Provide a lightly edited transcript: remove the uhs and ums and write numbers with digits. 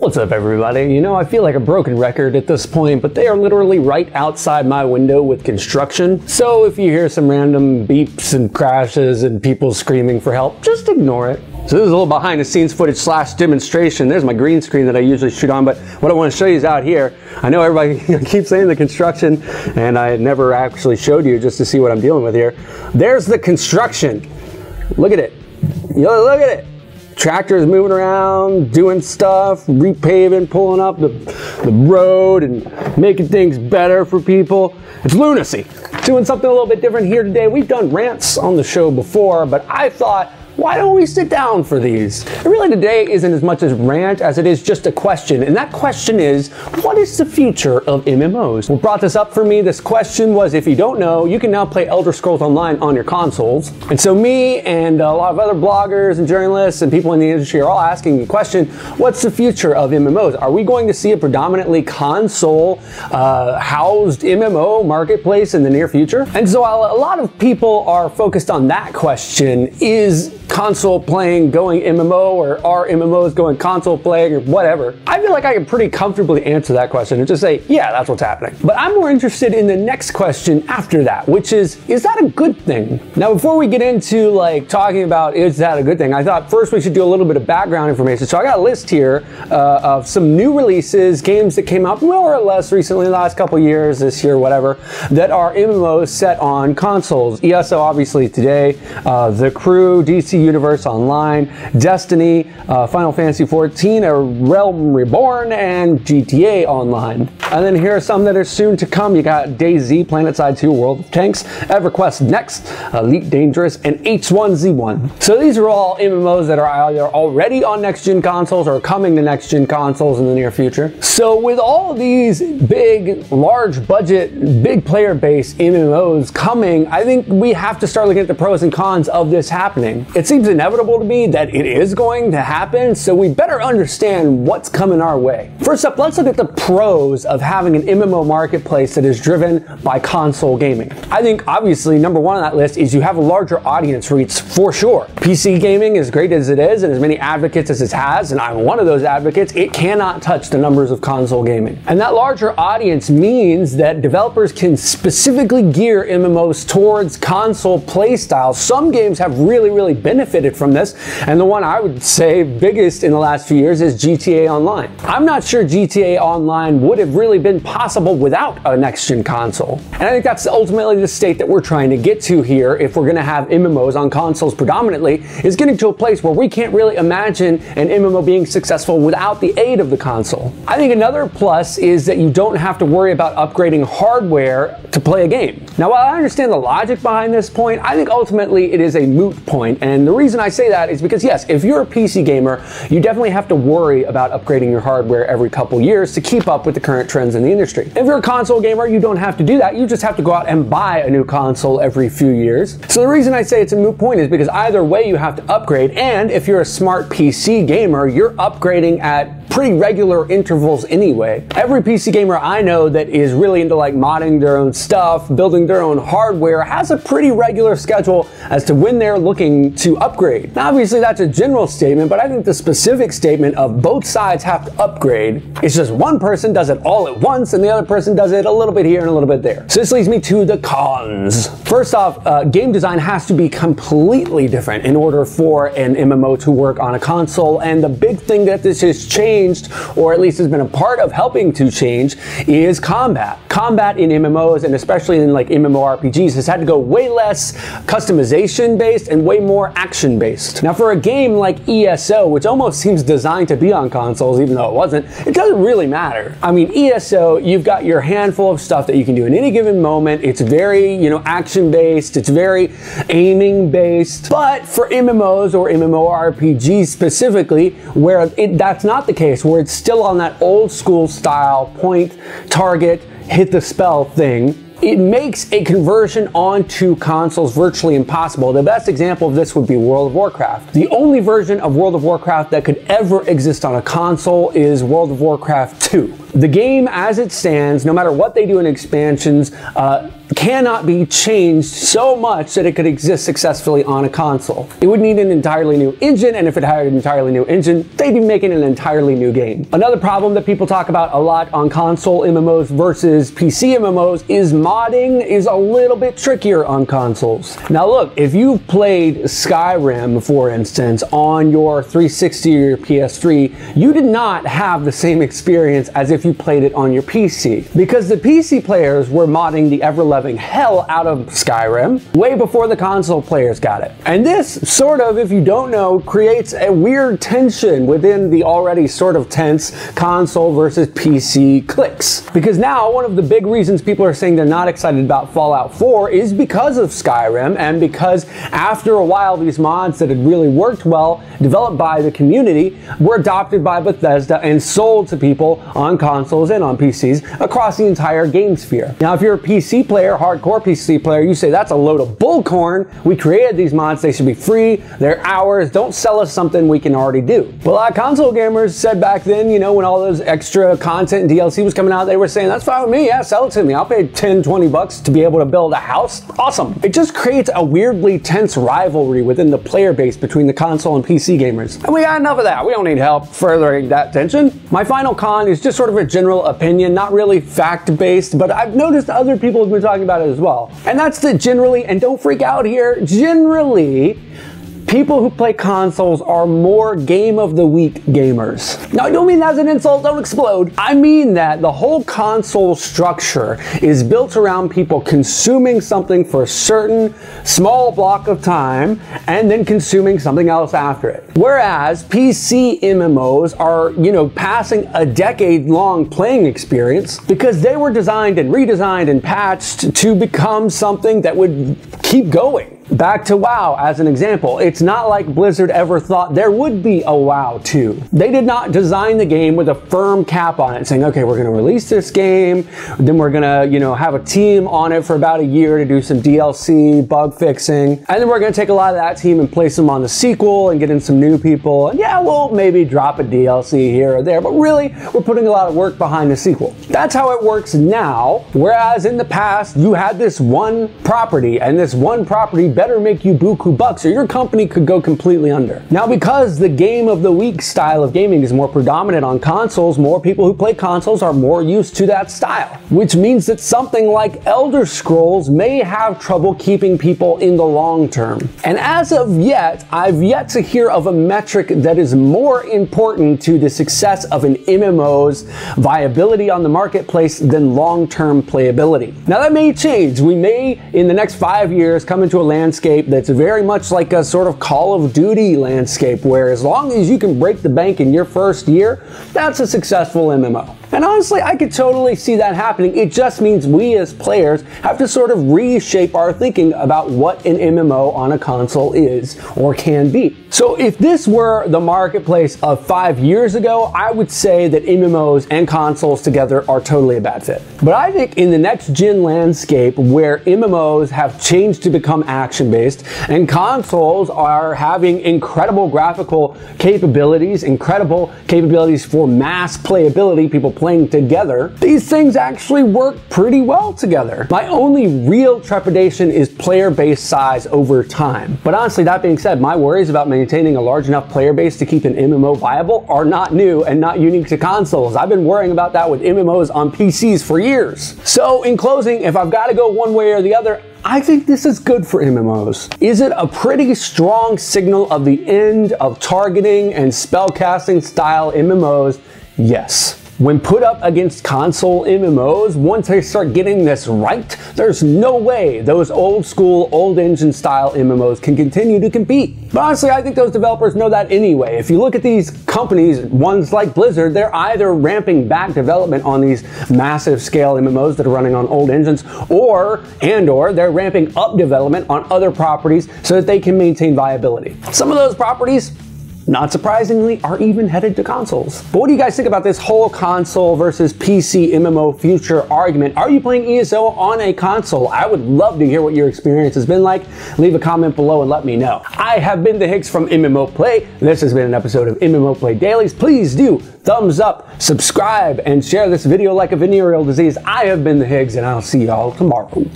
What's up, everybody? You know, I feel like a broken record at this point, but they are literally right outside my window with construction. So if you hear some random beeps and crashes and people screaming for help, just ignore it. So this is a little behind the scenes footage / demonstration. There's my green screen that I usually shoot on, but what I want to show you is out here. I know everybody keeps saying the construction, and I never actually showed you just to see what I'm dealing with here. There's the construction. Look at it. Look at it. Tractors moving around, doing stuff, repaving, pulling up the road and making things better for people. It's lunacy. Doing something a little bit different here today. We've done rants on the show before, but I thought, why don't we sit down for these? And really today isn't as much as rant as it is just a question. And that question is, what is the future of MMOs? What brought this up for me, this question was, if you don't know, you can now play Elder Scrolls Online on your consoles. And so me and a lot of other bloggers and journalists and people in the industry are all asking the question, what's the future of MMOs? Are we going to see a predominantly console housed MMO marketplace in the near future? And so while a lot of people are focused on that question, is console playing going MMO, or are MMOs going console playing, or whatever? I feel like I can pretty comfortably answer that question and just say, yeah, that's what's happening. But I'm more interested in the next question after that, which is that a good thing? Now, before we get into like talking about is that a good thing, I thought first we should do a little bit of background information. So I got a list here of some new releases, games that came out more or less recently, the last couple years, this year, whatever, that are MMOs set on consoles. ESO obviously today, The Crew, DC Universe Online, Destiny, Final Fantasy XIV, A Realm Reborn, and GTA Online. And then here are some that are soon to come. You got DayZ, PlanetSide 2, World of Tanks, EverQuest Next, Elite Dangerous, and H1Z1. So these are all MMOs that are either already on next-gen consoles or coming to next-gen consoles in the near future. So with all these big, large budget, big player base MMOs coming, I think we have to start looking at the pros and cons of this happening. It seems inevitable to me that it is going to happen, so we better understand what's coming our way. First up, let's look at the pros of having an MMO marketplace that is driven by console gaming. I think obviously number one on that list is you have a larger audience reach for sure. PC gaming, as great as it is and as many advocates as it has, and I'm one of those advocates, it cannot touch the numbers of console gaming. And that larger audience means that developers can specifically gear MMOs towards console playstyles. Some games have really benefited from this, and the one I would say biggest in the last few years is GTA Online. I'm not sure GTA Online would have really been possible without a next-gen console. And I think that's ultimately the state that we're trying to get to here if we're going to have MMOs on consoles predominantly, is getting to a place where we can't really imagine an MMO being successful without the aid of the console. I think another plus is that you don't have to worry about upgrading hardware to play a game. Now, while I understand the logic behind this point, I think ultimately it is a moot point. And the reason I say that is because, yes, if you're a PC gamer, you definitely have to worry about upgrading your hardware every couple years to keep up with the current trends in the industry. If you're a console gamer, you don't have to do that. You just have to go out and buy a new console every few years. So the reason I say it's a moot point is because either way you have to upgrade, and if you're a smart PC gamer, you're upgrading at pretty regular intervals anyway. Every PC gamer I know that is really into like modding their own stuff, building their own hardware, has a pretty regular schedule as to when they're looking to upgrade. Now obviously that's a general statement, but I think the specific statement of both sides have to upgrade, it's just one person does it all at once and the other person does it a little bit here and a little bit there. So this leads me to the cons. First off, game design has to be completely different in order for an MMO to work on a console, and the big thing that this has changed, or at least has been a part of helping to change, is combat. Combat in MMOs, and especially in like MMORPGs, has had to go way less customization based and way more action based. Now for a game like ESO, which almost seems designed to be on consoles even though it wasn't, it doesn't really matter. I mean, ESO, you've got your handful of stuff that you can do in any given moment. It's very, action based, it's very aiming based. But for MMOs or MMORPGs specifically, where that's not the case, where it's still on that old school style point, target, hit the spell thing, it makes a conversion onto consoles virtually impossible. The best example of this would be World of Warcraft. The only version of World of Warcraft that could ever exist on a console is World of Warcraft 2. The game as it stands, no matter what they do in expansions, cannot be changed so much that it could exist successfully on a console. It would need an entirely new engine, and if it had an entirely new engine, they'd be making an entirely new game. Another problem that people talk about a lot on console MMOs versus PC MMOs is modding is a little bit trickier on consoles. Now look, if you've played Skyrim, for instance, on your 360 or your PS3, you did not have the same experience as if you played it on your PC, because the PC players were modding the ever-loving hell out of Skyrim way before the console players got it. And this sort of, if you don't know, creates a weird tension within the already sort of tense console versus PC cliques. Because now one of the big reasons people are saying they're not excited about Fallout 4 is because of Skyrim, and because after a while these mods that had really worked well, developed by the community, were adopted by Bethesda and sold to people on consoles and on PCs across the entire game sphere. Now if you're a PC player, hardcore PC player, you say that's a load of bullcorn. We created these mods, they should be free, they're ours, don't sell us something we can already do. But a lot of console gamers said back then, you know, when all those extra content and DLC was coming out, they were saying, that's fine with me, yeah, sell it to me. I'll pay 10, 20 bucks to be able to build a house. Awesome. It just creates a weirdly tense rivalry within the player base between the console and PC gamers. And we got enough of that. We don't need help furthering that tension. My final con is just sort of a general opinion, not really fact-based, but I've noticed other people have been talking about it as well. And that's that generally, and don't freak out here, generally, people who play consoles are more game of the week gamers. Now, I don't mean that as an insult, don't explode. I mean that the whole console structure is built around people consuming something for a certain small block of time and then consuming something else after it. Whereas PC MMOs are, you know, passing a decade-long playing experience because they were designed and redesigned and patched to become something that would keep going. Back to WoW as an example. It's not like Blizzard ever thought there would be a WoW 2. They did not design the game with a firm cap on it, saying, okay, we're going to release this game, then we're going to, you know, have a team on it for about a year to do some DLC, bug fixing, and then we're going to take a lot of that team and place them on the sequel and get in some new people, and yeah, we'll maybe drop a DLC here or there, but really, we're putting a lot of work behind the sequel. That's how it works now, whereas in the past, you had this one property, and this one property better make you buku bucks or your company could go completely under. Now, because the game of the week style of gaming is more predominant on consoles, more people who play consoles are more used to that style, which means that something like Elder Scrolls may have trouble keeping people in the long term. And as of yet, I've yet to hear of a metric that is more important to the success of an MMO's viability on the marketplace than long-term playability. Now, that may change. We may, in the next 5 years, come into a landscape that's very much like a sort of Call of Duty landscape, where as long as you can break the bank in your first year, that's a successful MMO. And honestly, I could totally see that happening. It just means we as players have to sort of reshape our thinking about what an MMO on a console is or can be. So if this were the marketplace of 5 years ago, I would say that MMOs and consoles together are totally a bad fit. But I think in the next gen landscape, where MMOs have changed to become action-based and consoles are having incredible graphical capabilities, incredible capabilities for mass playability, people playing together, these things actually work pretty well together. My only real trepidation is player base size over time. But honestly, that being said, my worries about maintaining a large enough player base to keep an MMO viable are not new and not unique to consoles. I've been worrying about that with MMOs on PCs for years. So in closing, if I've got to go one way or the other, I think this is good for MMOs. Is it a pretty strong signal of the end of targeting and spellcasting style MMOs? Yes. When put up against console MMOs, once they start getting this right, there's no way those old school, old engine style MMOs can continue to compete. But honestly, I think those developers know that anyway. If you look at these companies, ones like Blizzard, they're either ramping back development on these massive scale MMOs that are running on old engines, or they're ramping up development on other properties so that they can maintain viability. Some of those properties, not surprisingly, are even headed to consoles. But what do you guys think about this whole console versus PC MMO future argument? Are you playing ESO on a console? I would love to hear what your experience has been like. Leave a comment below and let me know. I have been the Higgs from MMO Play. This has been an episode of MMO Play Dailies. Please do thumbs up, subscribe, and share this video like a venereal disease. I have been the Higgs, and I'll see y'all tomorrow.